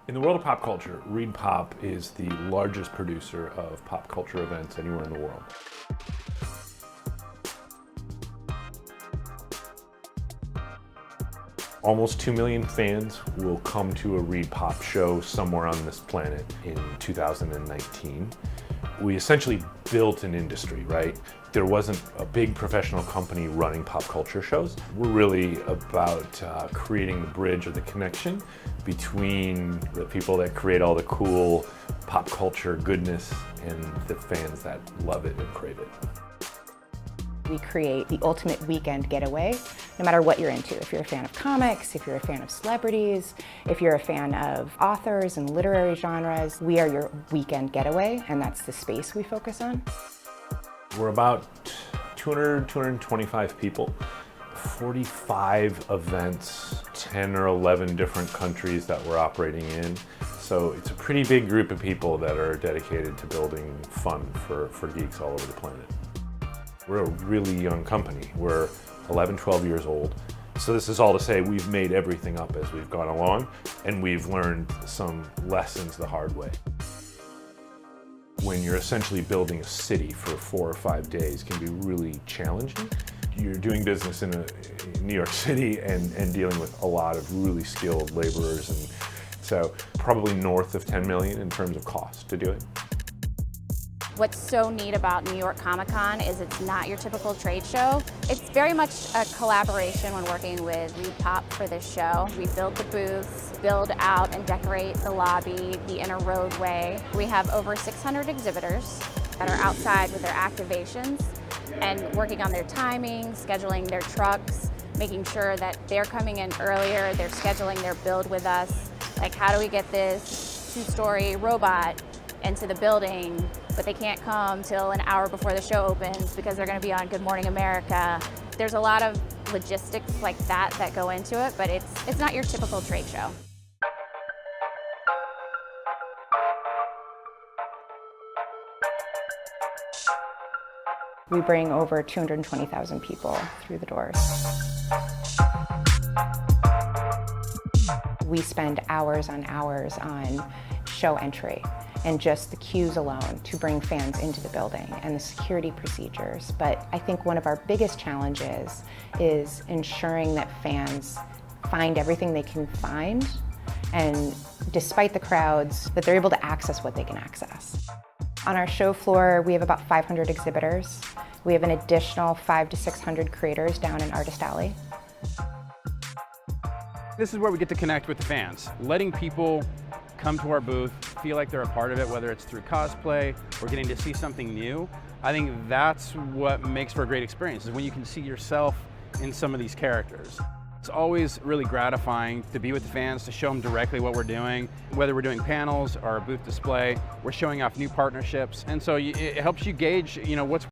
In the world of pop culture, Reed Pop is the largest producer of pop culture events anywhere in the world. Almost 2 million fans will come to a Reed Pop show somewhere on this planet in 2019. We essentially built an industry, right? There wasn't a big professional company running pop culture shows. We're really about creating the bridge or the connection between the people that create all the cool pop culture goodness and the fans that love it and crave it. We create the ultimate weekend getaway, no matter what you're into. If you're a fan of comics, if you're a fan of celebrities, if you're a fan of authors and literary genres, we are your weekend getaway, and that's the space we focus on. We're about 225 people, 45 events, 10 or 11 different countries that we're operating in. So it's a pretty big group of people that are dedicated to building fun for geeks all over the planet. We're a really young company. We're 11, 12 years old. So this is all to say we've made everything up as we've gone along, and we've learned some lessons the hard way. When you're essentially building a city for 4 or 5 days can be really challenging. You're doing business in New York City and dealing with a lot of really skilled laborers, and so probably north of 10 million in terms of cost to do it. What's so neat about New York Comic Con is it's not your typical trade show. It's very much a collaboration when working with Reed Pop for this show. We build the booths, build out and decorate the lobby, the inner roadway. We have over 600 exhibitors that are outside with their activations and working on their timing, scheduling their trucks, making sure that they're coming in earlier, they're scheduling their build with us. Like, how do we get this 2-story robot into the building, but they can't come till an hour before the show opens because they're going to be on Good Morning America. There's a lot of logistics like that that go into it, but it's not your typical trade show. We bring over 220,000 people through the doors. We spend hours on hours on show entry and just the queues alone to bring fans into the building and the security procedures. But I think one of our biggest challenges is ensuring that fans find everything they can find, and despite the crowds, that they're able to access what they can access. On our show floor, we have about 500 exhibitors. We have an additional 500 to 600 creators down in Artist Alley. This is where we get to connect with the fans, letting people come to our booth, feel like they're a part of it, whether it's through cosplay or getting to see something new. I think that's what makes for a great experience, is when you can see yourself in some of these characters. It's always really gratifying to be with the fans, to show them directly what we're doing. Whether we're doing panels or a booth display, we're showing off new partnerships. And so it helps you gauge, what's